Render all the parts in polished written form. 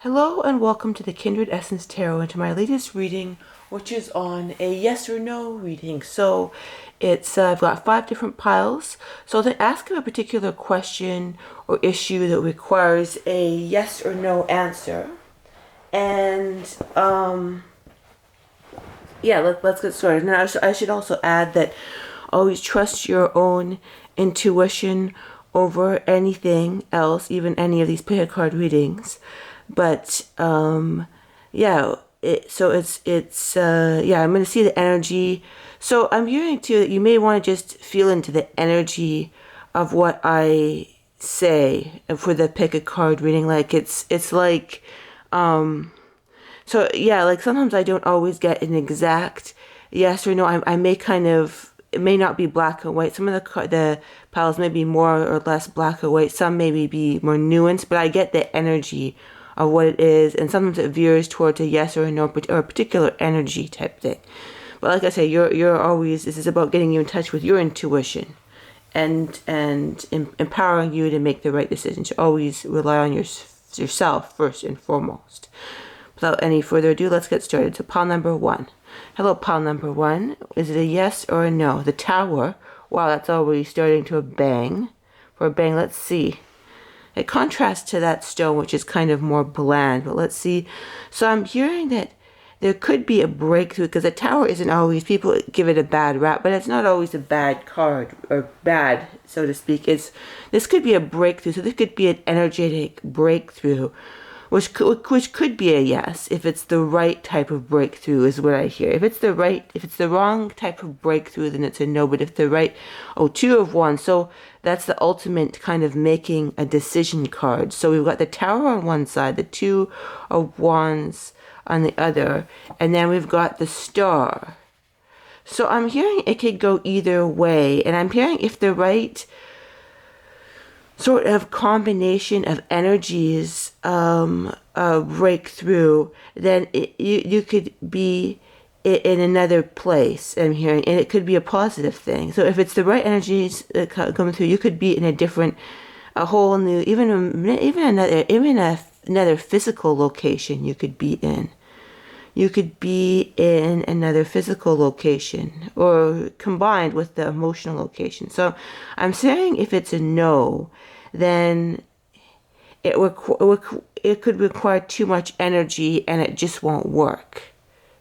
Hello and welcome to the Kindred Essence Tarot and to my latest reading, which is on a yes or no reading. So it's I've got 5 different piles. So to ask a particular question or issue that requires a yes or no answer. And yeah, let's get started. Now I should also add that always trust your own intuition over anything else, even any of these player card readings. But yeah, yeah, I'm gonna see the energy. So I'm hearing too that you may want to just feel into the energy of what I say for the pick a card reading. Like it's like so yeah, like sometimes I don't always get an exact yes or no. I may kind of, it may not be black and white. Some of the piles may be more or less black or white. Some maybe be more nuanced, but I get the energy of what it is, and sometimes it veers towards a yes or a no or a particular energy type thing. But like I say, you're always, this is about getting you in touch with your intuition and empowering you to make the right decisions. You always rely on yourself first and foremost. Without any further ado, let's get started. So pile number 1. Hello, pile number 1. Is it a yes or a no? The Tower. Wow, that's already starting to a bang. For a bang, let's see. It contrasts to that stone, which is kind of more bland, but let's see. So I'm hearing that there could be a breakthrough, because the Tower isn't always, people give it a bad rap, but it's not always a bad card, or bad, so to speak. This could be a breakthrough, so this could be an energetic breakthrough, which could be a yes if it's the right type of breakthrough, is what I hear. If it's the wrong type of breakthrough, then it's a no. But if the right, 2 of Wands, so that's the ultimate kind of making a decision card. So we've got the Tower on one side, the 2 of Wands on the other, and then we've got the Star. So I'm hearing it could go either way, and I'm hearing if the right sort of combination of energies break through, then you could be in another place, I'm hearing, and it could be a positive thing. So if it's the right energies that come through, you could be in a whole new, even another physical location you could be in. You could be in another physical location or combined with the emotional location. So I'm saying if it's a no, then it could require too much energy and it just won't work.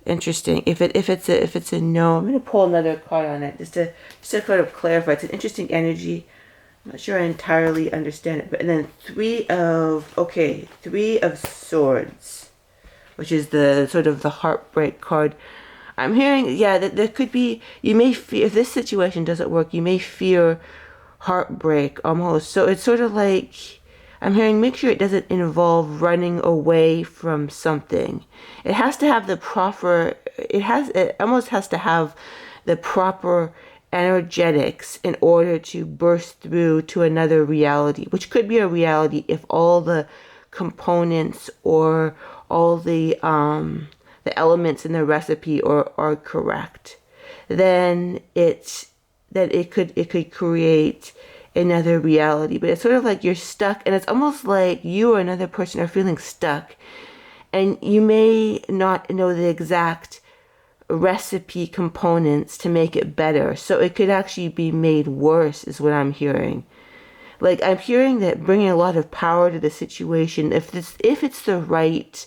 Interesting. If it's a no, I'm going to pull another card on it just to kind of clarify. It's an interesting energy. I'm not sure I entirely understand it. But and then 3 of Swords, which is the sort of the heartbreak card. I'm hearing, yeah, that there could be, you may fear, if this situation doesn't work, you may fear heartbreak almost. So it's sort of like, I'm hearing, make sure it doesn't involve running away from something. It has to have it almost has to have the proper energetics in order to burst through to another reality, which could be a reality if all the components or all the elements in the recipe are correct. Then it could create another reality. But it's sort of like you're stuck, and it's almost like you or another person are feeling stuck, and you may not know the exact recipe components to make it better. So it could actually be made worse, is what I'm hearing. Like, I'm hearing that bringing a lot of power to the situation, if it's the right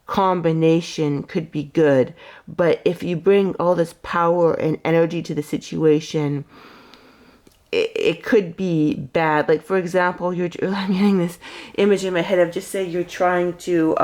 combination, could be good. But if you bring all this power and energy to the situation, it could be bad. Like, for example, I'm getting this image in my head of, just say you're trying to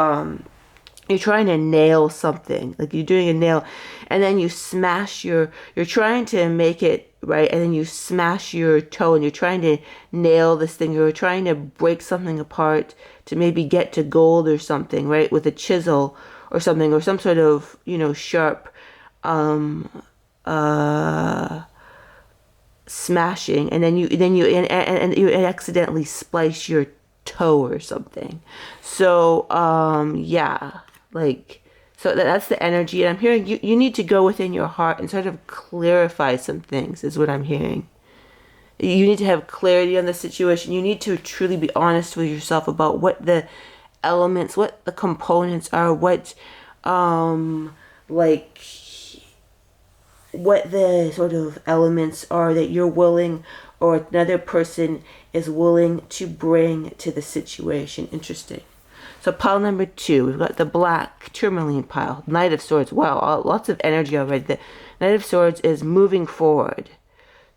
nail something, like you're doing a nail, and then you smash you're trying to make it right, and then you smash your toe, and you're trying to nail this thing, you're trying to break something apart to maybe get to gold or something, right, with a chisel or something, or some sort of, sharp smashing, and then you accidentally splice your toe or something. So yeah, like, so that's the energy. And I'm hearing you need to go within your heart and sort of clarify some things, is what I'm hearing. You need to have clarity on the situation. You need to truly be honest with yourself about what the elements, what the components are, what like what the sort of elements are that you're willing or another person is willing to bring to the situation. Interesting. So pile number 2, we've got the black tourmaline pile, Knight of Swords. Wow, lots of energy already. The Knight of Swords is moving forward.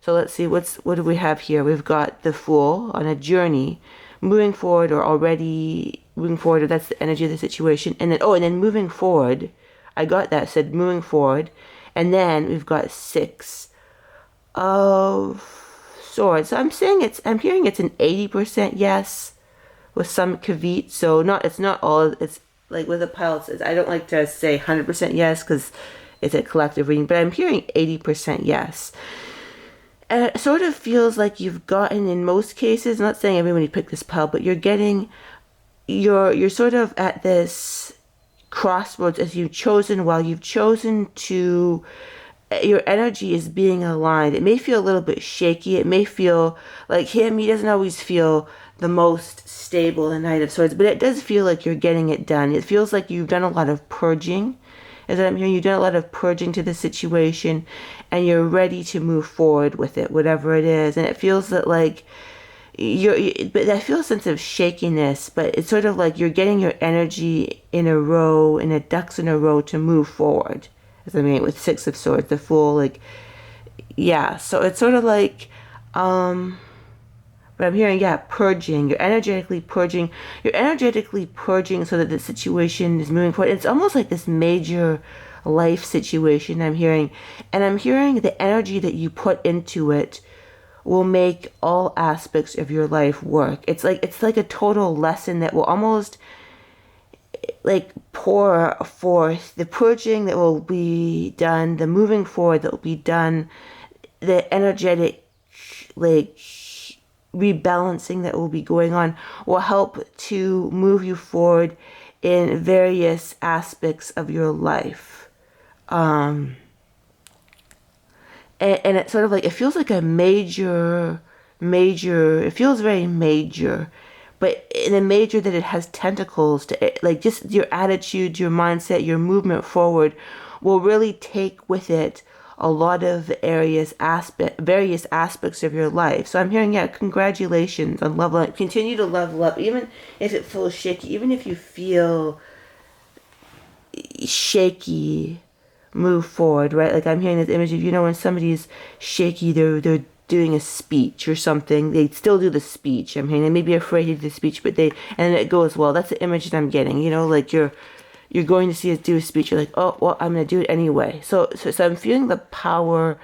So let's see, what do we have here? We've got the Fool on a journey, moving forward or already moving forward. That's the energy of the situation. And then moving forward. I got that, said moving forward. And then we've got 6 of Swords. So I'm hearing it's an 80% yes with some caveat. So it's not all, it's like with a pile, I don't like to say 100% yes because it's a collective reading, but I'm hearing 80% yes. And it sort of feels like you've gotten, in most cases, I'm not saying everybody picked this pile, but you're sort of at this crossroads as you've chosen to, your energy is being aligned. It may feel a little bit shaky. It may feel like he doesn't always feel the most stable, the Knight of Swords, but it does feel like you're getting it done. It feels like you've done a lot of purging. As I'm hearing, you've done a lot of purging to the situation and you're ready to move forward with it, whatever it is. And it feels that like but I feel a sense of shakiness, but it's sort of like you're getting your energy in a row, in a ducks in a row to move forward. As I mean, with 6 of Swords, the Fool, like, yeah. So it's sort of like, but I'm hearing, yeah, purging. You're energetically purging so that the situation is moving forward. It's almost like this major life situation I'm hearing. And I'm hearing the energy that you put into it will make all aspects of your life work. It's like a total lesson that will almost like pour forth the purging that will be done, the moving forward that will be done, the energetic like rebalancing that will be going on will help to move you forward in various aspects of your life. And it's sort of like, it feels like a major, it feels very major, but in a major that it has tentacles to it, like just your attitude, your mindset, your movement forward will really take with it a lot of various aspects of your life. So I'm hearing, yeah, congratulations on leveling. Continue to level up, even if it feels shaky, even if you feel shaky, move forward, right? Like I'm hearing this image of, when somebody's shaky, they're doing a speech or something. They still do the speech. I'm hearing they may be afraid to do the speech, but and then it goes well. That's the image that I'm getting. Like you're going to see us do a speech. You're like, oh, well, I'm going to do it anyway. So I'm feeling the power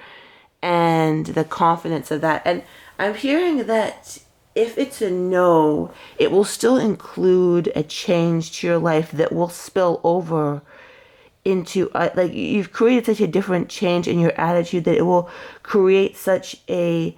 and the confidence of that. And I'm hearing that if it's a no, it will still include a change to your life that will spill over into like you've created such a different change in your attitude that it will create such a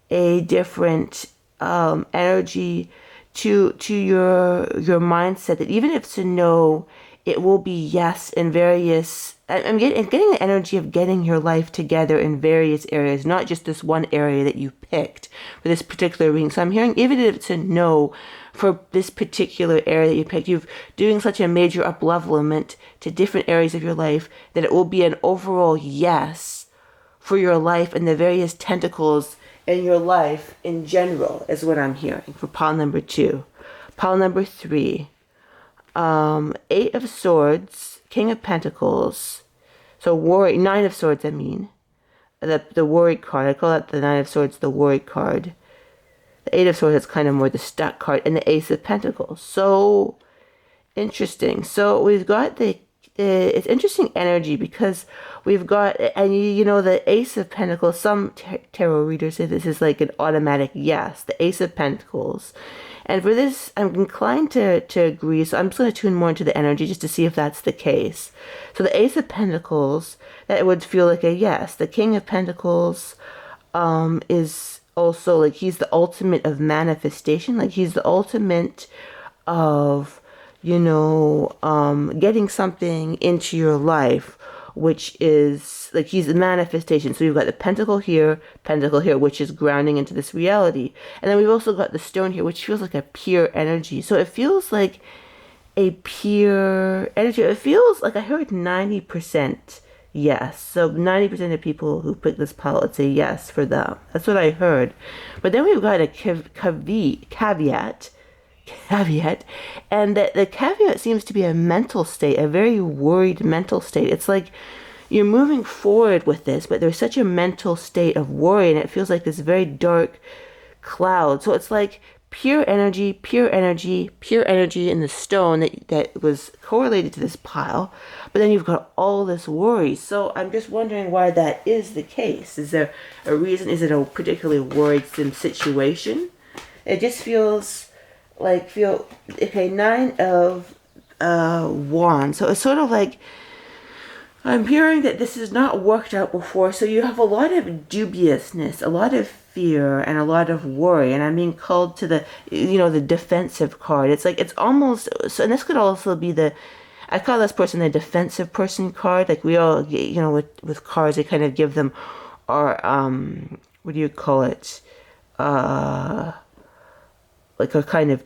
different energy to your mindset that even if it's a no, it will be yes in various. I'm getting the energy of getting your life together in various areas, not just this one area that you picked for this particular reading. So I'm hearing even if it's a no for this particular area that you picked, you're doing such a major up-levelment to different areas of your life that it will be an overall yes for your life and the various tentacles in your life in general, is what I'm hearing for pile number 2. Pile number 3, 8 of Swords, King of Pentacles, so Warrior, 9 of Swords, I mean, the Worried card. I call that the 9 of Swords, the Worried card. The 8 of Swords is kind of more the stuck card, and the Ace of Pentacles. So interesting. So we've got it's interesting energy because we've got, and the Ace of Pentacles, some tarot readers say this is like an automatic yes, the Ace of Pentacles. And for this, I'm inclined to agree, so I'm just going to tune more into the energy just to see if that's the case. So the Ace of Pentacles, that would feel like a yes. The King of Pentacles is also like he's the ultimate of manifestation, like he's the ultimate of getting something into your life, which is like he's the manifestation. So you've got the pentacle here, which is grounding into this reality, and then we've also got the stone here, which feels like a pure energy. So it feels like a pure energy. It feels like I heard 90% yes. So 90% of people who pick this pile would say yes for them. That's what I heard. But then we've got a caveat, and the caveat seems to be a mental state, a very worried mental state. It's like you're moving forward with this, but there's such a mental state of worry, and it feels like this very dark cloud. So it's like pure energy, pure energy, pure energy in the stone that was correlated to this pile. But then you've got all this worry. So I'm just wondering why that is the case. Is there a reason? Is it a particularly worrisome situation? It just feels like, okay, 9 of Wands. So it's sort of like, I'm hearing that this has not worked out before, so you have a lot of dubiousness, a lot of fear, and a lot of worry, and I'm being called to the, the defensive card. It's like, it's almost, so, and this could also be I call this person the defensive person card. Like we all, with cards, they kind of give them our, what do you call it? Like a kind of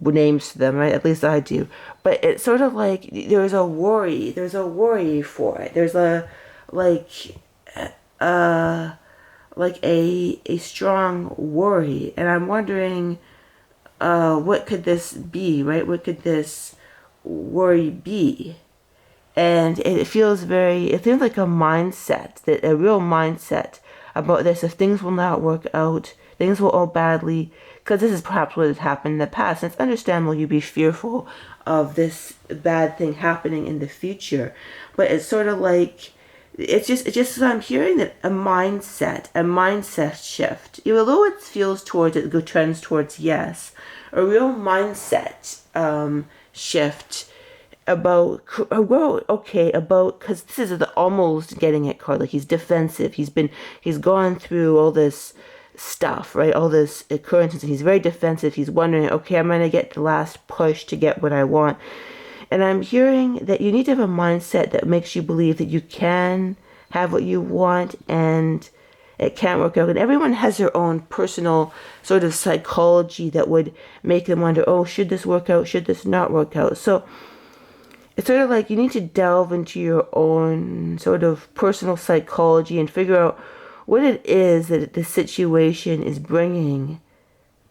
names to them, right? At least I do. But it's sort of like there's a worry for it. There's a a strong worry, and I'm wondering what could this be, right? What could this worry be? And it feels like a mindset, a real mindset about this. If things will not work out, things will go badly, because this is perhaps what has happened in the past. And it's understandable you'd be fearful of this bad thing happening in the future. But it's sort of like, it's just I'm hearing that a mindset shift. Although it feels trends towards yes, a real mindset shift about, because this is the almost getting it card. Like he's defensive. He's gone through all this stuff, right? All this occurrences, and he's very defensive. He's wondering, okay, I'm going to get the last push to get what I want. And I'm hearing that you need to have a mindset that makes you believe that you can have what you want and it can't work out. And everyone has their own personal sort of psychology that would make them wonder, oh, should this work out? Should this not work out? So it's sort of like you need to delve into your own sort of personal psychology and figure out what it is that the situation is bringing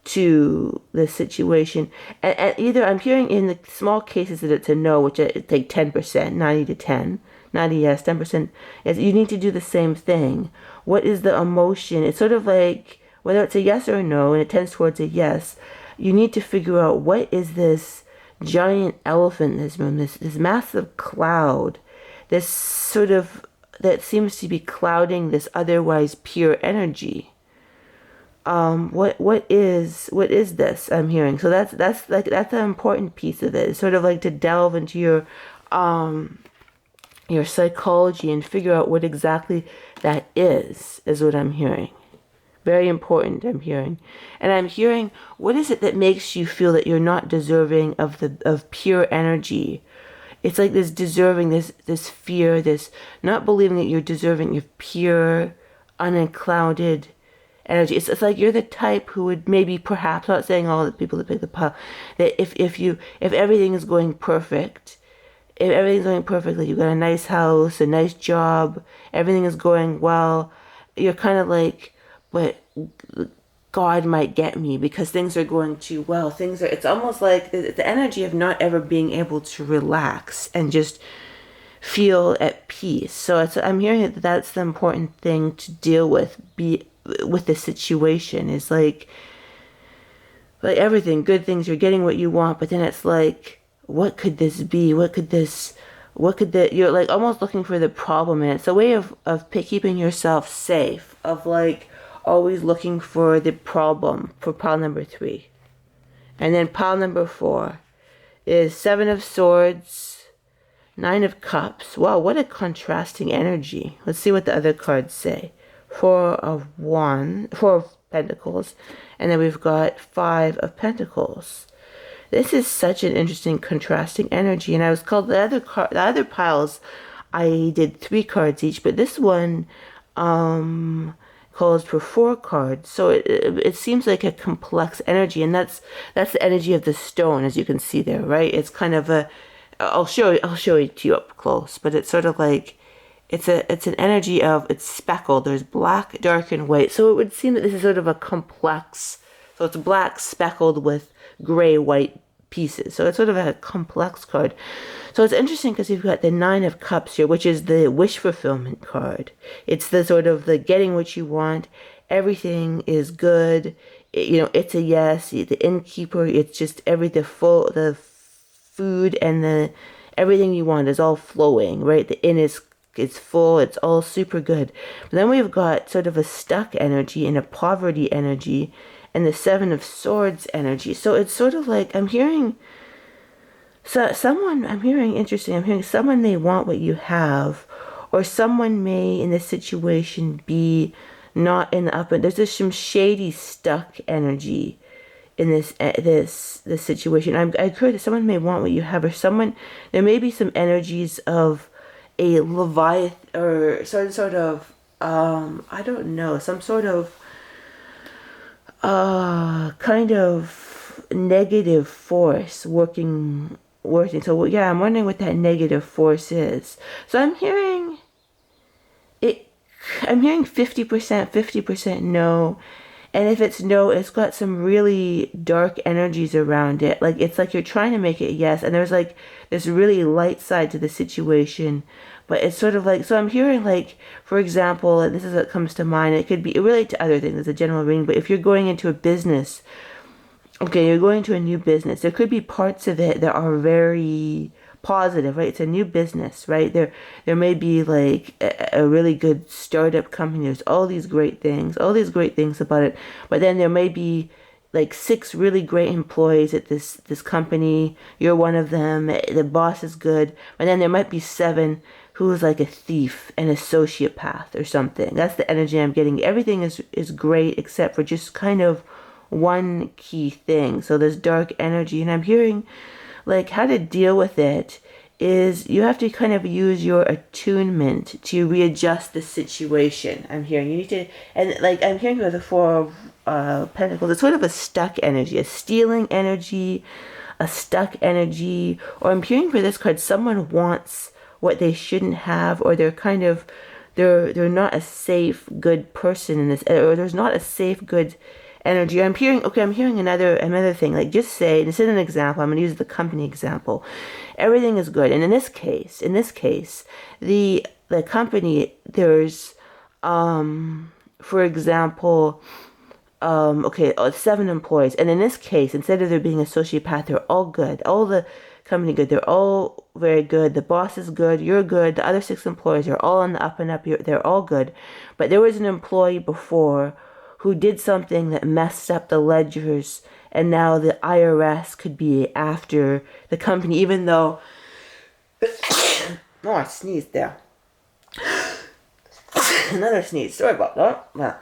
to the situation. And either I'm hearing in the small cases that it's a no, which it's like 10%, 90 to 10, 90 yes, 10% is you need to do the same thing. What is the emotion? It's sort of like, whether it's a yes or a no, and it tends towards a yes, you need to figure out what is this giant elephant in this room, this massive cloud, this sort of, that seems to be clouding this otherwise pure energy. What is this I'm hearing? So that's the important piece of it. It's sort of like to delve into your psychology and figure out what exactly that is what I'm hearing. Very important, I'm hearing. And I'm hearing, what is it that makes you feel that you're not deserving of pure energy? It's like this deserving, this fear, this not believing that you're deserving of pure, unclouded energy. It's like you're the type who would maybe, perhaps, not saying all the people that pick the pile, that if everything is going perfect, if everything's going perfectly, you've got a nice house, a nice job, everything is going well, you're kind of like, but God might get me because things are going too well. It's almost like the energy of not ever being able to relax and just feel at peace. So I'm hearing that that's the important thing to deal with, with the situation. Is like everything, good things, you're getting what you want, but then it's like, what could this be? You're like almost looking for the problem, and it's a way of keeping yourself safe, of like always looking for the problem, for pile number 3. And then pile number 4 is 7 of Swords, 9 of Cups. Wow, what a contrasting energy. Let's see what the other cards say. 4 of Pentacles, and then we've got 5 of Pentacles. This is such an interesting contrasting energy, and I was called the other piles I did 3 cards each, but this one calls for 4 cards. So it seems like a complex energy, and that's the energy of the stone, as you can see there, right? It's kind of a, I'll show it to you up close, but it's sort of like it's an energy of, it's speckled. There's black, dark, and white. So it would seem that this is sort of a complex. So it's black speckled with gray, white pieces. So it's sort of a complex card. So it's interesting because you've got the 9 of Cups here, which is the wish fulfillment card. It's the sort of the getting what you want. Everything is good. It's a yes. The innkeeper, it's just the food and the everything you want is all flowing, right? The inn is full. It's all super good. But then we've got sort of a stuck energy and a poverty energy and the 7 of Swords energy. So it's sort of like I'm hearing someone may want what you have, or someone may in this situation be not in the up, and there's just some shady stuck energy in this situation. I heard that someone may want what you have, or there may be some energies of a Leviathan, or sort of I don't know, some sort of kind of negative force working. So yeah, I'm wondering what that negative force is. So I'm hearing 50% no. And if it's no, it's got some really dark energies around it. Like, it's like you're trying to make it yes, and there's like this really light side to the situation. But it's sort of like, so I'm hearing, like, for example, and this is what comes to mind, it could be related to other things, it's a general reading, but if you're going into a business, okay, you're going to a new business, there could be parts of it that are very positive, right? It's a new business, right? There may be like a really good startup company. There's all these great things about it. But then there may be like 6 really great employees at this company. You're one of them. The boss is good. But then there might be 7 who is like a thief, an sociopath or something. That's the energy I'm getting. Everything is great except for just kind of one key thing. So there's dark energy, and I'm hearing like how to deal with it is you have to kind of use your attunement to readjust the situation. I'm hearing you need to, and like I'm hearing with the 4 of Pentacles, it's sort of a stuck energy, a stealing energy, a stuck energy, or I'm hearing for this card, someone wants what they shouldn't have, or they're kind of, they're not a safe, good person in this, or there's not a safe, good energy. I'm hearing another thing, like just say, this is an example, I'm going to use the company example. Everything is good. And in this case, the company, there's, for example, 7 employees. And in this case, instead of there being a sociopath, they're all good. All the company good. They're all very good. The boss is good. You're good. The other 6 employees are all on the up and up. They're all good. But there was an employee before who did something that messed up the ledgers, and now the IRS could be after the company, even though oh, I sneezed there. Another sneeze. Sorry about that. Well,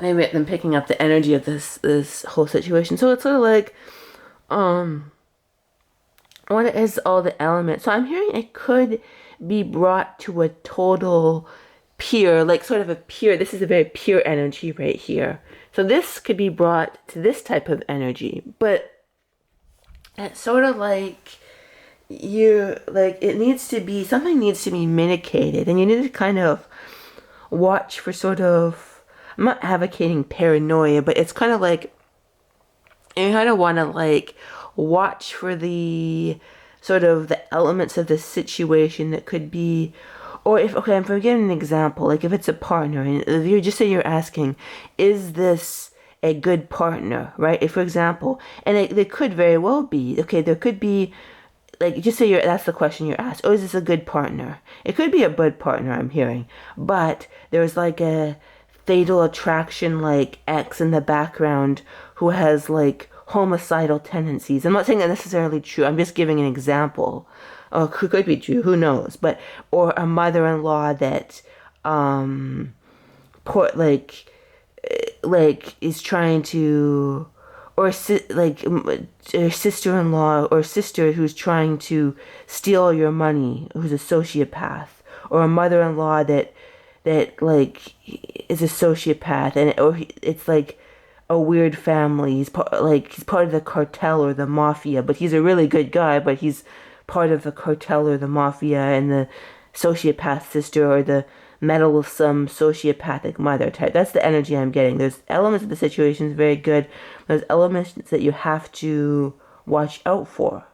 maybe I'm picking up the energy of this whole situation. So it's sort of like what is all the elements? So I'm hearing it could be brought to a total pure, like sort of a pure, this is a very pure energy right here. So this could be brought to this type of energy, but it's sort of like something needs to be mitigated, and you need to kind of watch for sort of, I'm not advocating paranoia, but it's kind of like you kind of want to like watch for the sort of the elements of the situation that could be. Or if I'm giving an example, like if it's a partner, and if you just say you're asking, is this a good partner, right? If, for example, and they could very well be, okay, there could be, like, just say that's the question you're asked, oh, is this a good partner? It could be a good partner, I'm hearing, but there's like a fatal attraction, like X in the background who has like homicidal tendencies. I'm not saying that necessarily true, I'm just giving an example. Or could be true, who knows? But or a mother-in-law that is trying to, or a sister-in-law or sister who's trying to steal your money, who's a sociopath, or a mother-in-law that that like is a sociopath, and or it's like a weird family. He's part of the cartel or the mafia, but he's a really good guy, but he's part of the cartel or the mafia, and the sociopath sister or the meddlesome sociopathic mother type. That's the energy I'm getting. There's elements of the situation is very good. There's elements that you have to watch out for.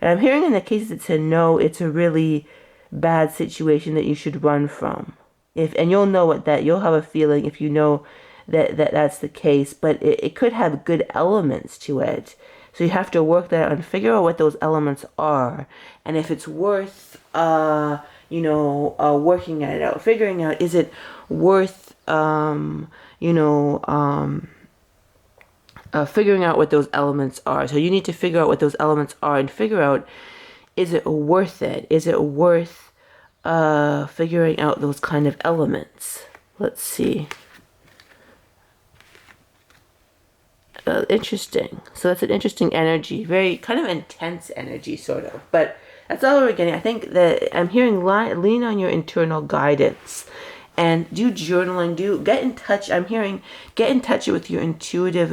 And I'm hearing in the cases it's a no, it's a really bad situation that you should run from. And you'll know you'll have a feeling if you know that's the case, but it could have good elements to it. So you have to work that out and figure out what those elements are, and if it's worth working at it out, figuring out, is it worth figuring out what those elements are. So you need to figure out what those elements are and figure out, is it worth it? Is it worth figuring out those kind of elements? Let's see. Interesting. So that's an interesting energy. Very kind of intense energy, sort of. But that's all we're getting. I think that I'm hearing lean on your internal guidance. And do journaling, get in touch. I'm hearing get in touch with your intuitive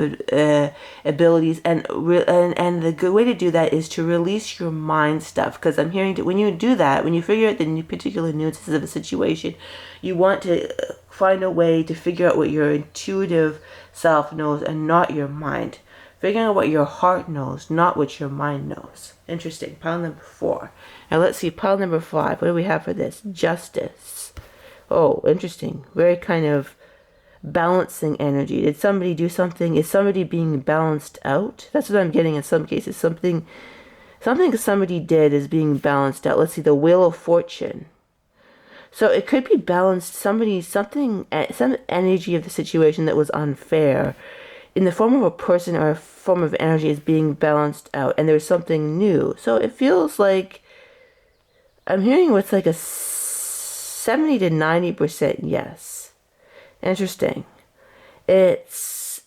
abilities, and the good way to do that is to release your mind stuff. Because I'm hearing when you do that, when you figure out the particular nuances of a situation, you want to find a way to figure out what your intuitive self knows and not your mind. Figuring out what your heart knows, not what your mind knows. Interesting. Pile number 4. Now let's see. Pile number 5. What do we have for this? Justice. Oh, interesting. Very kind of balancing energy. Did somebody do something? Is somebody being balanced out? That's what I'm getting in some cases. Something somebody did is being balanced out. Let's see, the Wheel of Fortune. So it could be balanced. Some energy of the situation that was unfair in the form of a person or a form of energy is being balanced out, and there's something new. So it feels like I'm hearing what's like a 70 to 90% yes. Interesting. It's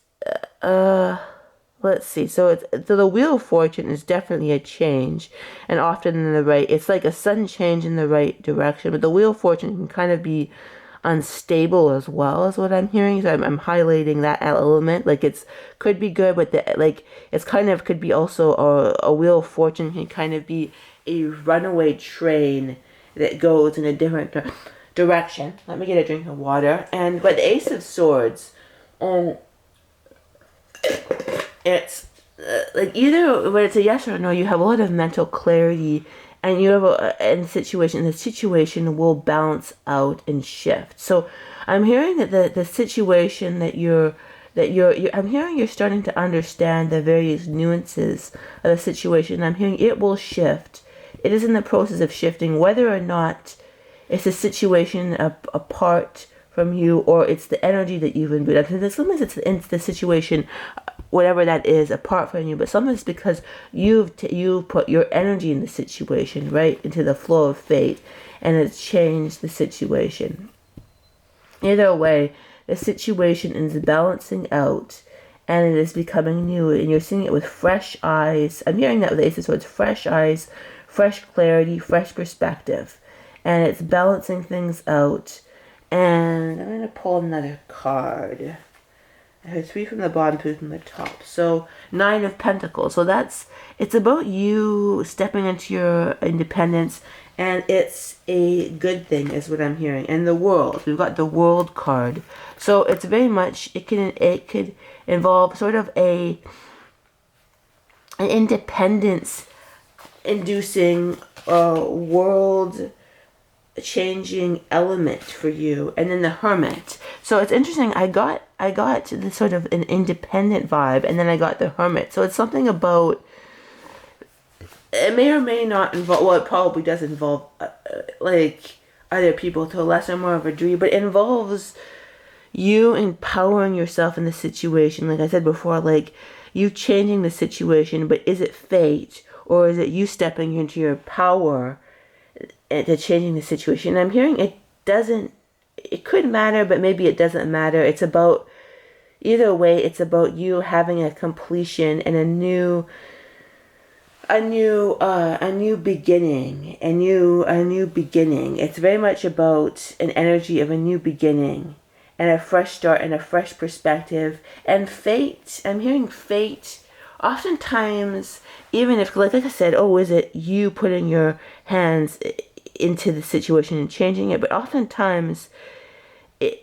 let's see. So the Wheel of Fortune is definitely a change, and often in the right. It's like a sudden change in the right direction. But the Wheel of Fortune can kind of be unstable as well, as what I'm hearing. So I'm highlighting that element. Like could be good, but it's kind of could be also a Wheel of Fortune can kind of be a runaway train that goes in a different direction. Let me get a drink of water. But the Ace of Swords, it's like either when it's a yes or no, you have a lot of mental clarity, and you have the situation will balance out and shift. So I'm hearing that the situation I'm hearing you're starting to understand the various nuances of the situation. I'm hearing it will shift. It is in the process of shifting, whether or not it's a situation apart from you or it's the energy that you've imbued. Sometimes it's the situation, whatever that is, apart from you, but sometimes it's because you put your energy in the situation, right, into the flow of fate, and it's changed the situation. Either way, the situation is balancing out, and it is becoming new, and you're seeing it with fresh eyes. I'm hearing that with the Ace of Swords, fresh eyes, fresh clarity, fresh perspective, and it's balancing things out. And I'm going to pull another card. I have 3 from the bottom, 2 from the top. So 9 of Pentacles. So it's about you stepping into your independence, and it's a good thing is what I'm hearing. And the World. We've got the World card. So it's very much, it could involve sort of an independence inducing world changing element for you. And then the Hermit. So it's interesting. I got the sort of an independent vibe, and then I got the Hermit. So it's something about, it may or may not involve, well, it probably does involve like other people to a less or more of a degree, but it involves you empowering yourself in the situation. Like I said before, like you changing the situation, but is it fate or is it you stepping into your power to changing the situation? I'm hearing it could matter, but maybe it doesn't matter. It's about, either way, it's about you having a completion and a new a new beginning, a new beginning. It's very much about an energy of a new beginning and a fresh start and a fresh perspective and fate. I'm hearing fate. Oftentimes, even if, like I said, oh, is it you putting your hands into the situation and changing it? But oftentimes,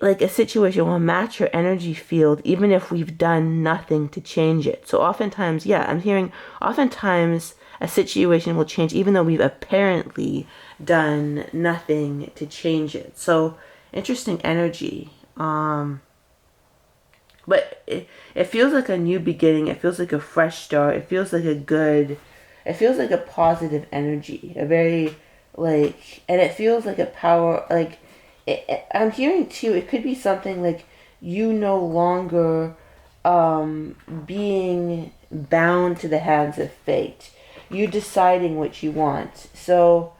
like a situation will match your energy field even if we've done nothing to change it. So oftentimes, yeah, I'm hearing oftentimes a situation will change even though we've apparently done nothing to change it. So interesting energy. But it feels like a new beginning. It feels like a fresh start. It feels like it feels like a positive energy. A very, like, and it feels like a power, like, I'm hearing too, it could be something like you no longer being bound to the hands of fate. You deciding what you want. So,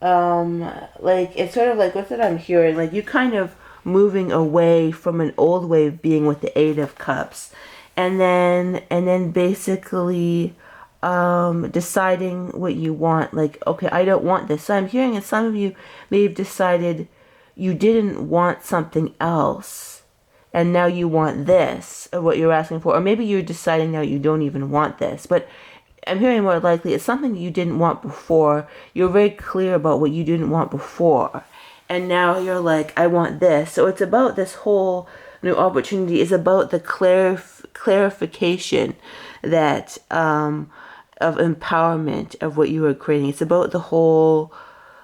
like, it's sort of like, what's it I'm hearing? Like, you kind of moving away from an old way of being with the Eight of Cups. And then basically deciding what you want. Like, okay, I don't want this. So I'm hearing that some of you may have decided you didn't want something else and now you want this, or what you're asking for. Or maybe you're deciding now you don't even want this. But I'm hearing more likely it's something you didn't want before. You're very clear about what you didn't want before. And now you're like, I want this. So it's about this whole new opportunity is about the clarification that of empowerment of what you are creating. It's about the whole,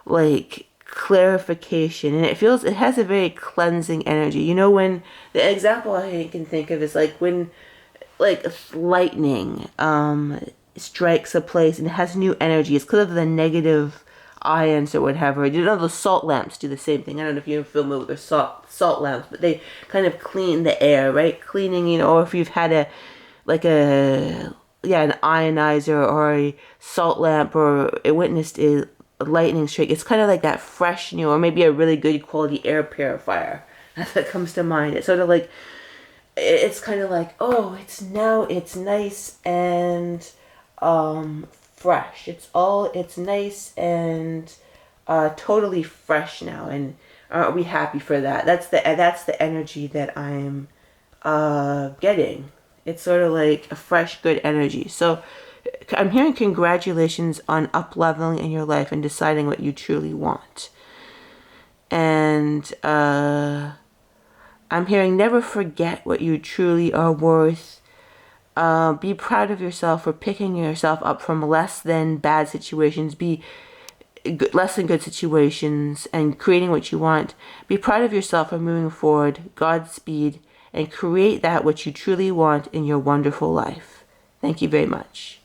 like, clarification, and it has a very cleansing energy. You know, when the example I can think of is like when, like, lightning strikes a place and it has new energy. It's because of the negative ions or whatever. You know, the salt lamps do the same thing. I don't know if you're familiar with the salt lamps, but they kind of clean the air, right? Cleaning, you know, or if you've had an ionizer or a salt lamp or witnessed a lightning strike, it's kind of like that fresh, or maybe a really good quality air purifier. That's what comes to mind. It's sort of like, it's kind of like, oh, it's nice and fresh. It's nice and totally fresh now. And aren't we happy for that? That's the energy that I'm getting. It's sort of like a fresh, good energy. So I'm hearing congratulations on up-leveling in your life and deciding what you truly want. And I'm hearing never forget what you truly are worth. Be proud of yourself for picking yourself up from less than bad situations. Be less than good situations and creating what you want. Be proud of yourself for moving forward. Godspeed. And create that which you truly want in your wonderful life. Thank you very much.